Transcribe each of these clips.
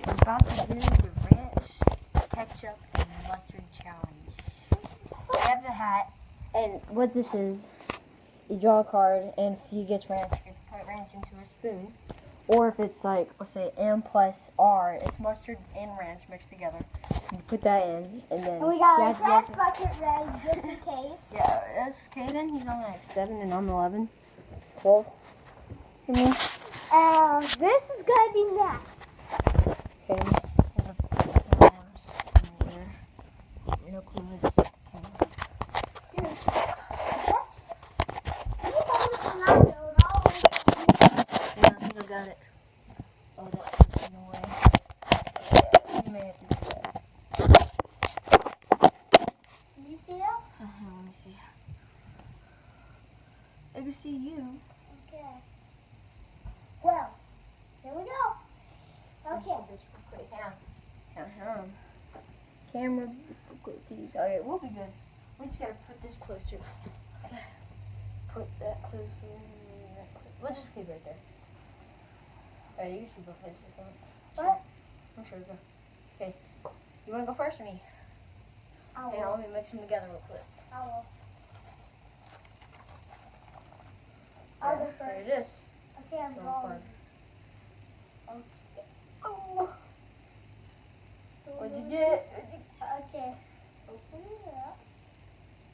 We're about to do the ranch, ketchup, and mustard challenge. We have the hat, and what this is, you draw a card, and if you get ranch, you get to put ranch into a spoon. Or if it's like, let's say M plus R, it's mustard and ranch mixed together. You put that in, and then... And we got a trash bucket ready, just in case. Yeah, that's Kaden. He's on like 7, and I'm 11. 12. This is going to be next. Okay, let's set up the cameras in there. No clue where to set the camera. Yeah, I think I got it. Oh, that's in the way. You may have to do that. Can you see us? Let me see. I can see you. Okay. Well, here we go. Okay. This real quick. Camera difficulties. Okay, we'll be good. We just gotta put this closer. Put that closer. We'll just keep it right there. Alright, you can see both places. What? I'm sure. Okay. You wanna go first or me? I will. Hang on, let me mix them together real quick. I will. I'll go There first. it is. Okay, I'm going. Oh. What'd you get? Okay. Open it up.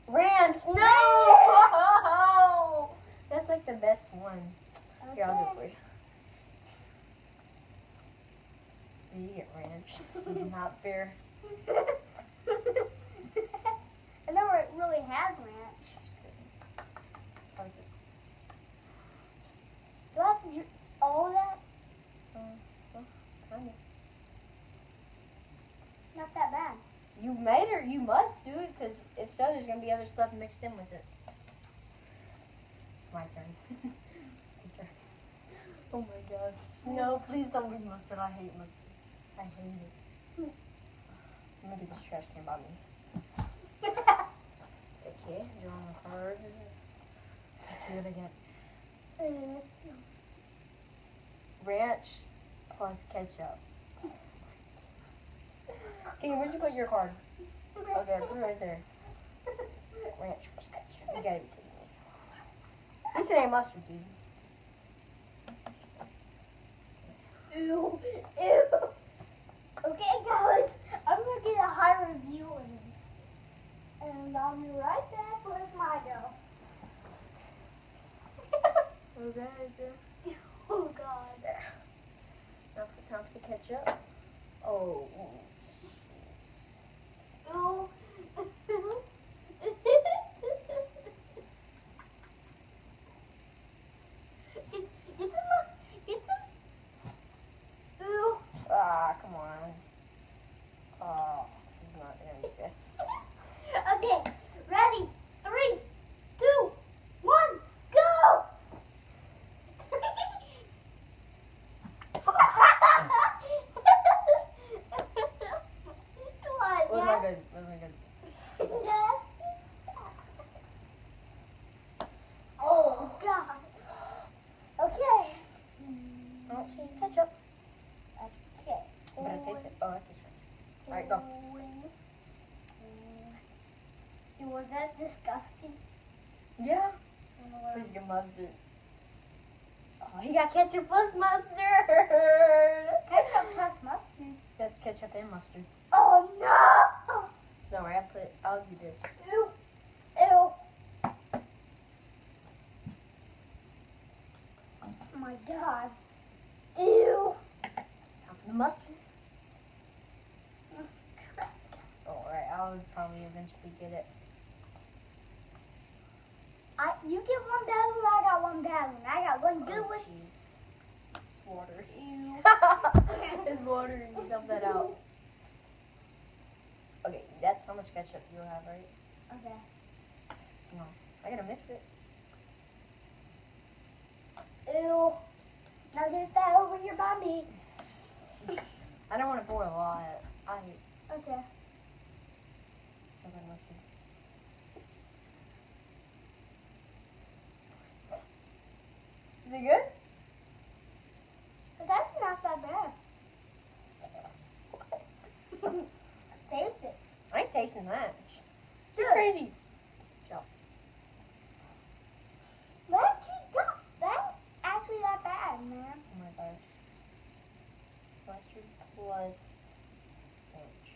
Ranch! No! That's like the best one. Okay. Here, I'll do it for you. Do you get ranch? This is not fair. I never really had ranch. Do I have to do all of that? Kind of. Not that bad. You made her. You must do it, because if so, there's going to be other stuff mixed in with it. It's my turn. Your turn. Oh my god. No, please don't be mustard. I hate mustard. I hate it. Let me get this trash can by me. Okay, drawing the card. Let's see what I get. Ranch plus ketchup. Okay, where'd you put your card? Okay, put it right there. Ranch plus ketchup. You gotta be kidding me. At least it ain't mustard, dude. Ew. Ew. Okay, guys. I'm going to get a high review on this. And I'll be right back. Where's my go? Okay. Oh, God. Now for time for the ketchup. Oh, jeez. Ew. Get some. Ew. Ah, come on. Oh, this is not gonna be good. Okay, ready? 3, 2, 1, go! Wasn't good. Wasn't good. Oh, God. Okay. Oh, see, ketchup. Okay. Better taste it. Oh, that tastes right. Alright, go. Was that disgusting? Yeah. Please get mustard. Oh, he got ketchup plus mustard. Ketchup plus mustard. That's ketchup and mustard. Oh, no! Don't worry, I'll do this. Ew. Ew. Oh, my God. Ew. Time for the mustard. Oh, alright, I'll probably eventually get it. You get one bad one, I got one bad one. I got one good one. Jeez. It's water. Ew. It's water. You dump that out. Okay, that's how much ketchup you'll have, right? Okay. No. I gotta mix it. Ew. Now get that over your body. I don't want to pour a lot. Okay. Smells like mustard. Is it good? But that's not that bad. tasting that. Good. You're crazy. That's actually that bad, man. Oh my gosh. Mustard plus ranch.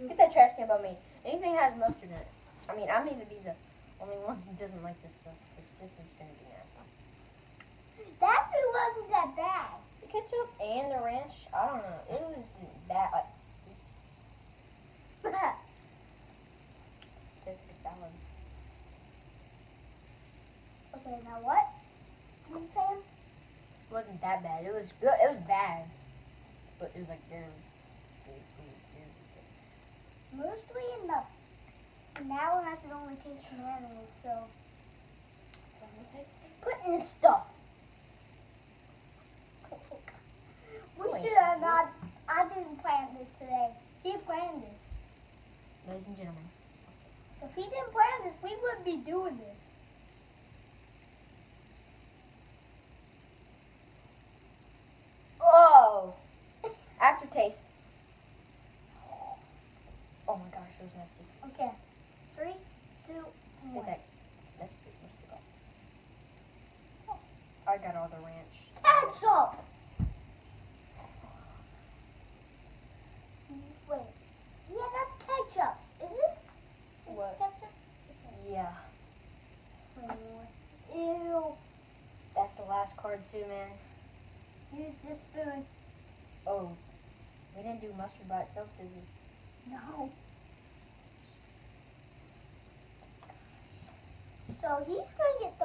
Get that trash can above me. Anything has mustard in it. I mean, I may be the only one who doesn't like this stuff, because this is going to be nasty. That food wasn't that bad. The ketchup and the ranch, I don't know. It was bad. Like, tastes like a salad. Okay, now what? You saying? It wasn't that bad. It was good. It was bad. But it was like very, very, very, very good. Mostly in the. Now I can only taste mayonnaise, so. Put in this stuff. We should have not. I didn't plan this today. He planned this. Ladies and gentlemen. If he didn't plan this, we wouldn't be doing this. Oh! Aftertaste. Oh my gosh, it was nasty. Okay. 3, 2, 1. Get that. That's good. Must be gone. I got all the ranch. Ketchup! Wait. Yeah, that's ketchup. Is this What? ketchup? Yeah. Ew. That's the last card too, man. Use this spoon. Oh. We didn't do mustard by itself, did we? No. So he's going to get